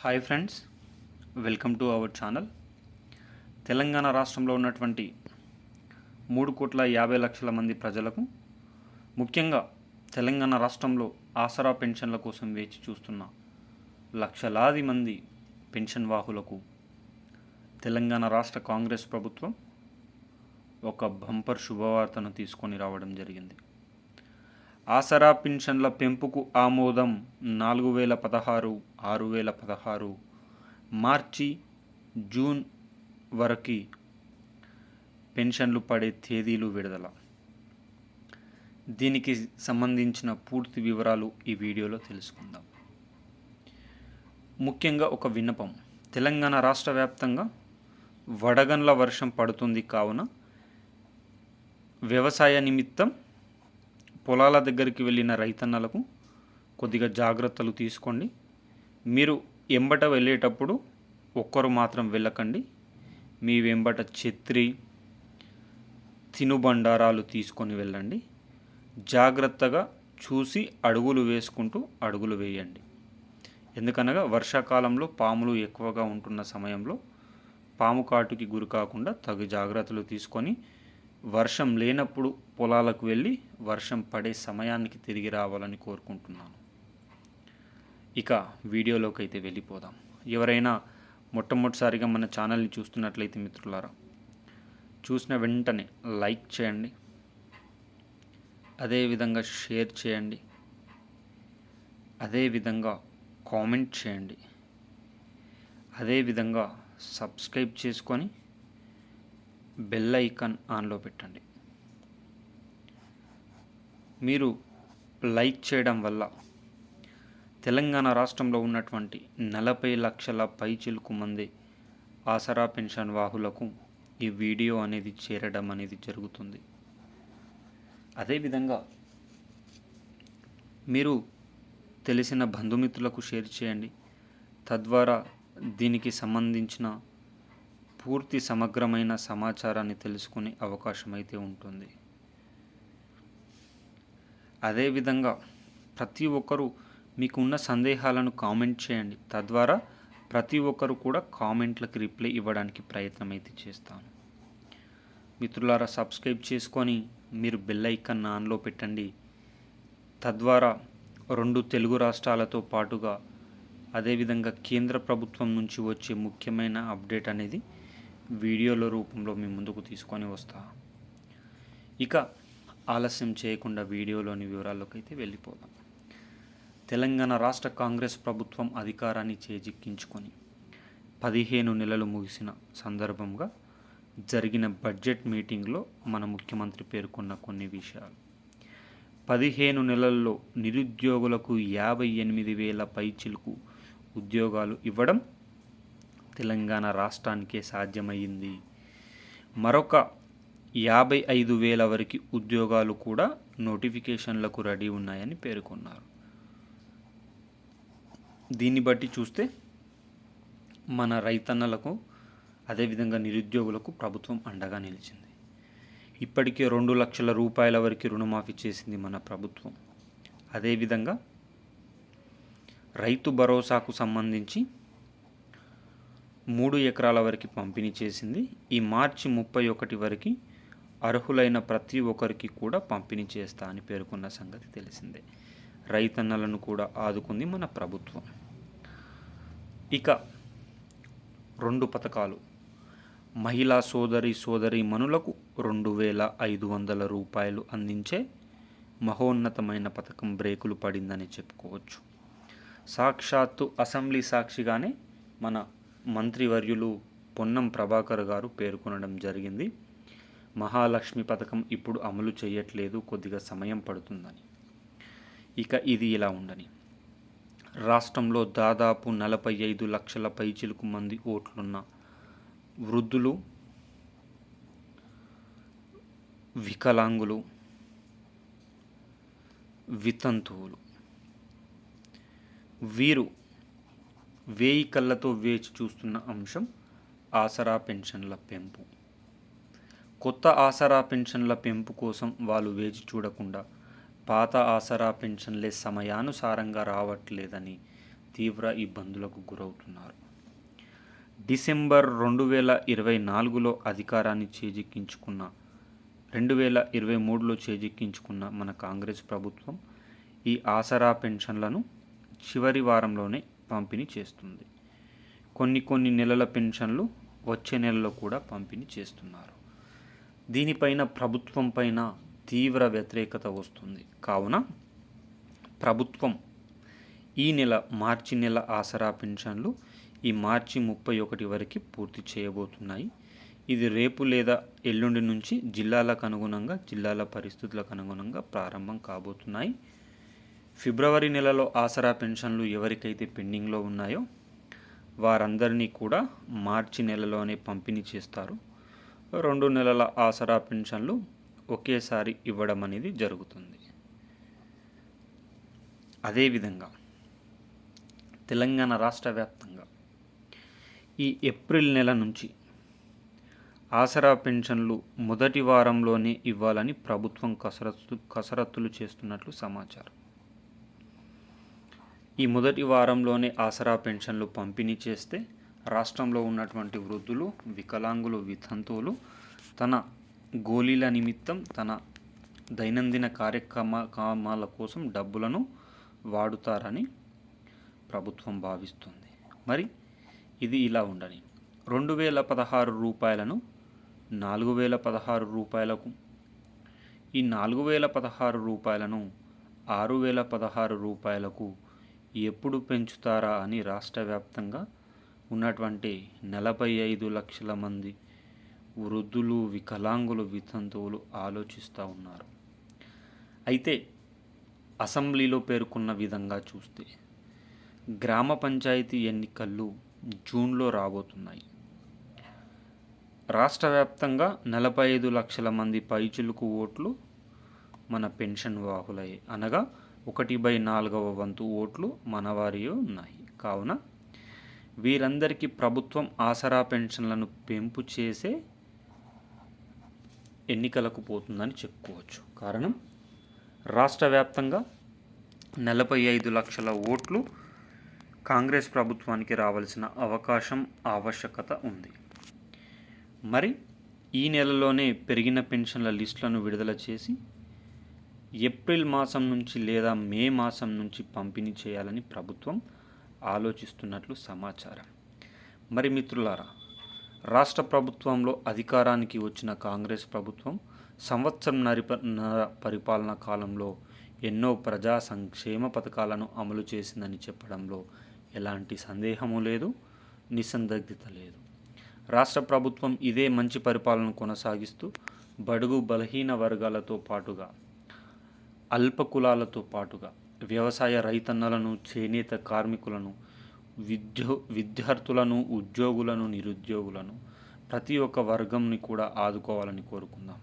Hi friends, welcome to our channel. Telangana రాష్ట్రంలో ఉన్నటువంటి 3,50,00,000 మంది ప్రజలకు, ముఖ్యంగా తెలంగాణ రాష్ట్రంలో ఆసరా పెన్షన్ల కోసం వేచి చూస్తున్న లక్షలాది మంది పెన్షన్ వాహులకు తెలంగాణ రాష్ట్ర కాంగ్రెస్ ప్రభుత్వం ఒక బంపర్ శుభవార్తను తీసుకొని రావడం జరిగింది. ఆసరా పెన్షన్ల పెంపుకు ఆమోదం 4,016, 6,016, మార్చి జూన్ వరకు పెన్షన్లు పడే తేదీలు విడుదల. దీనికి సంబంధించిన పూర్తి వివరాలు ఈ వీడియోలో తెలుసుకుందాం. ముఖ్యంగా ఒక విన్నపం: తెలంగాణ రాష్ట్ర వ్యాప్తంగా వడగండ్ల వర్షం పడుతుంది కావున వ్యవసాయ నిమిత్తం పొలాల దగ్గరికి వెళ్ళిన రైతన్నలకు కొద్దిగా జాగ్రత్తలు తీసుకోండి. మీరు ఎంబట వెళ్ళేటప్పుడు ఒక్కరు మాత్రం వెళ్ళకండి. మీ వెంబట ఛత్రి, తినుబండారాలు తీసుకొని వెళ్ళండి. జాగ్రత్తగా చూసి అడుగులు వేసుకుంటూ అడుగులు వేయండి. ఎందుకనగా వర్షాకాలంలో పాములు ఎక్కువగా ఉంటున్న సమయంలో పాము కాటుకి గురి కాకుండా తగు జాగ్రత్తలు తీసుకొని వర్షం లేనప్పుడు పొలాలకు వెళ్ళి వర్షం పడే సమయానికి తిరిగి రావాలని కోరుకుంటున్నాను. ఇక వీడియోలోకి అయితే వెళ్ళిపోదాం. ఎవరైనా మొట్టమొదటిసారిగా మన ఛానల్ని చూస్తున్నట్లయితే మిత్రులారా, చూసిన వెంటనే లైక్ చేయండి, అదేవిధంగా షేర్ చేయండి, అదేవిధంగా కామెంట్ చేయండి, అదేవిధంగా సబ్స్క్రైబ్ చేసుకొని బెల్ ఐకాన్ ఆన్లో పెట్టండి. మీరు లైక్ చేయడం వల్ల తెలంగాణ రాష్ట్రంలో ఉన్నటువంటి 40 లక్షల పైచిలుకు మంది ఆసరా పెన్షన్ వాహులకు ఈ వీడియో అనేది చేరడం అనేది జరుగుతుంది. అదేవిధంగా మీరు తెలిసిన బంధుమిత్రులకు షేర్ చేయండి. తద్వారా దీనికి సంబంధించిన పూర్తి సమగ్రమైన సమాచారాన్ని తెలుసుకునే అవకాశం అయితే ఉంటుంది. అదేవిధంగా ప్రతి ఒక్కరూ మీకున్న సందేహాలను కామెంట్ చేయండి. తద్వారా ప్రతి ఒక్కరు కూడా కామెంట్లకు రిప్లై ఇవ్వడానికి ప్రయత్నం అయితే చేస్తాను. మిత్రులారా, సబ్స్క్రైబ్ చేసుకొని మీరు బెల్ ఐకాన్ ఆన్లో పెట్టండి. తద్వారా 2 తెలుగు రాష్ట్రాలతో పాటుగా అదేవిధంగా కేంద్ర ప్రభుత్వం నుంచి వచ్చే ముఖ్యమైన అప్డేట్ అనేది వీడియోల రూపంలో మీ ముందుకు తీసుకొని వస్తా. ఇక ఆలస్యం చేయకుండా వీడియోలోని వివరాల్లోకి అయితే వెళ్ళిపోదాం. తెలంగాణ రాష్ట్ర కాంగ్రెస్ ప్రభుత్వం అధికారాన్ని చేజిక్కించుకొని 15 నెలలు ముగిసిన సందర్భంగా జరిగిన బడ్జెట్ మీటింగ్లో మన ముఖ్యమంత్రి పేర్కొన్న కొన్ని విషయాలు. 15 నెలల్లో నిరుద్యోగులకు 58,000 పైచిలుకు ఉద్యోగాలు ఇవ్వడం తెలంగాణ రాష్ట్రానికే సాధ్యమైంది. మరొక 55,000 వరకు ఉద్యోగాలు కూడా నోటిఫికేషన్లకు రెడీ ఉన్నాయని పేర్కొన్నారు. దీన్ని బట్టి చూస్తే మన రైతన్నలకు అదేవిధంగా నిరుద్యోగులకు ప్రభుత్వం అండగా నిలిచింది. ఇప్పటికే 2 లక్షల రూపాయల వరకు రుణమాఫీ చేసింది మన ప్రభుత్వం. అదేవిధంగా రైతు భరోసాకు సంబంధించి 3 ఎకరాల వరకు పంపిణీ చేసింది. ఈ మార్చి 31 వరకు అర్హులైన ప్రతి ఒక్కరికి కూడా పంపిణీ చేస్తా అని పేర్కొన్న సంగతి తెలిసిందే. రైతన్నలను కూడా ఆదుకుంది మన ప్రభుత్వం. ఇక 2 పథకాలు. మహిళా సోదరి మనులకు 2,500 రూపాయలు అందించే మహోన్నతమైన పథకం బ్రేకులు పడిందని చెప్పుకోవచ్చు. సాక్షాత్తు అసెంబ్లీ సాక్షిగానే మన మంత్రివర్యులు పొన్నం ప్రభాకర్ గారు పేర్కొనడం జరిగింది. మహాలక్ష్మి పథకం ఇప్పుడు అమలు చేయట్లేదు, కొద్దిగా సమయం పడుతుందని. ఇక ఇది ఇలా ఉండని, రాష్ట్రంలో దాదాపు 45 లక్షల పైచిలుకు మంది ఓట్లున్న వృద్ధులు, వికలాంగులు, వితంతువులు వీరు 1000 కళ్ళతో వేచి చూస్తున్న అంశం ఆసరా పెన్షన్ల పెంపు. కొత్త ఆసరా పెన్షన్ల పెంపు కోసం వాళ్ళు వేచి చూడకుండా పాత ఆసరా పెన్షన్లే సమయానుసారంగా రావట్లేదని తీవ్ర ఇబ్బందులకు గురవుతున్నారు. డిసెంబర్ 2024లో అధికారాన్ని చేజిక్కించుకున్న 2023లో చేజిక్కించుకున్న మన కాంగ్రెస్ ప్రభుత్వం ఈ ఆసరా పెన్షన్లను చివరి వారంలోనే పంపిణీ చేస్తుంది. కొన్ని నెలల పెన్షన్లు వచ్చే నెలలో కూడా పంపిణీ చేస్తున్నారు. దీనిపైన ప్రభుత్వం పైన తీవ్ర వ్యతిరేకత వస్తుంది. కావున ప్రభుత్వం ఈ నెల మార్చి నెల ఆసరా పెన్షన్లు ఈ మార్చి 31 వరకు పూర్తి చేయబోతున్నాయి. ఇది రేపు లేదా ఎల్లుండి నుంచి జిల్లాల పరిస్థితులకు అనుగుణంగా ప్రారంభం కాబోతున్నాయి. ఫిబ్రవరి నెలలో ఆసరా పెన్షన్లు ఎవరికైతే పెండింగ్లో ఉన్నాయో వారందరినీ కూడా మార్చి నెలలోనే పంపిణీ చేస్తారు. 2 నెలల ఆసరా పెన్షన్లు ఒకేసారి ఇవ్వడం అనేది జరుగుతుంది. అదేవిధంగా తెలంగాణ రాష్ట్ర వ్యాప్తంగా ఈ ఏప్రిల్ నెల నుంచి ఆసరా పెన్షన్లు మొదటి వారంలోనే ఇవ్వాలని ప్రభుత్వం కసరత్తులు చేస్తున్నట్లు సమాచారం. ఈ మొదటి వారంలోనే ఆసరా పెన్షన్లు పంపిణీ చేస్తే రాష్ట్రంలో ఉన్నటువంటి వృద్ధులు, వికలాంగులు, వితంతువులు తన గోళీల నిమిత్తం తన దైనందిన కార్యక్రమాల కోసం డబ్బులను వాడుతారని ప్రభుత్వం భావిస్తుంది. మరి ఇది ఇలా ఉండని 2016 రూపాయలను 4016 రూపాయలకు, ఈ 4016 రూపాయలను 6016 రూపాయలకు ఎప్పుడు పెంచుతారా అని రాష్ట్ర వ్యాప్తంగా ఉన్నటువంటి 45 లక్షల మంది వృద్ధులు, వికలాంగులు, వితంతువులు ఆలోచిస్తూ ఉన్నారు. అయితే అసెంబ్లీలో పేర్కొన్న విధంగా చూస్తే గ్రామ పంచాయతీ ఎన్నికలు జూన్లో రాబోతున్నాయి. రాష్ట్ర వ్యాప్తంగా 45 లక్షల మంది పైచిలుకు ఓట్లు మన పెన్షన్ వాహులయ్యే, అనగా 1/4 వంతు ఓట్లు మనవారి ఉన్నాయి. కావున వీరందరికీ ప్రభుత్వం ఆసరా పెన్షన్లను పెంపు చేసే ఎన్నికలకు పోతుందని చెప్పుకోవచ్చు. కారణం రాష్ట్ర వ్యాప్తంగా 45 లక్షల ఓట్లు కాంగ్రెస్ ప్రభుత్వానికి రావాల్సిన ఆవశ్యకత ఉంది. మరి ఈ నెలలోనే పెరిగిన పెన్షన్ల లిస్టులను విడుదల చేసి ఏప్రిల్ మాసం నుంచి లేదా మే మాసం నుంచి పంపిణీ చేయాలని ప్రభుత్వం ఆలోచిస్తున్నట్లు సమాచారం. మరి మిత్రులారా, రాష్ట్ర ప్రభుత్వంలో అధికారానికి వచ్చిన కాంగ్రెస్ ప్రభుత్వం సంవత్సరంన్నర పరిపాలనా కాలంలో ఎన్నో ప్రజా సంక్షేమ పథకాలను అమలు చేసిందని చెప్పడంలో ఎలాంటి సందేహము లేదు, నిస్సందిగ్ధత లేదు. రాష్ట్ర ప్రభుత్వం ఇదే మంచి పరిపాలన కొనసాగిస్తూ బడుగు బలహీన వర్గాలతో పాటుగా, అల్ప కులాలతో పాటుగా వ్యవసాయ రైతన్నలను, చేనేత కార్మికులను, విద్యార్థులను, ఉద్యోగులను, నిరుద్యోగులను, ప్రతి ఒక్క వర్గంని కూడా ఆదుకోవాలని కోరుకుందాం.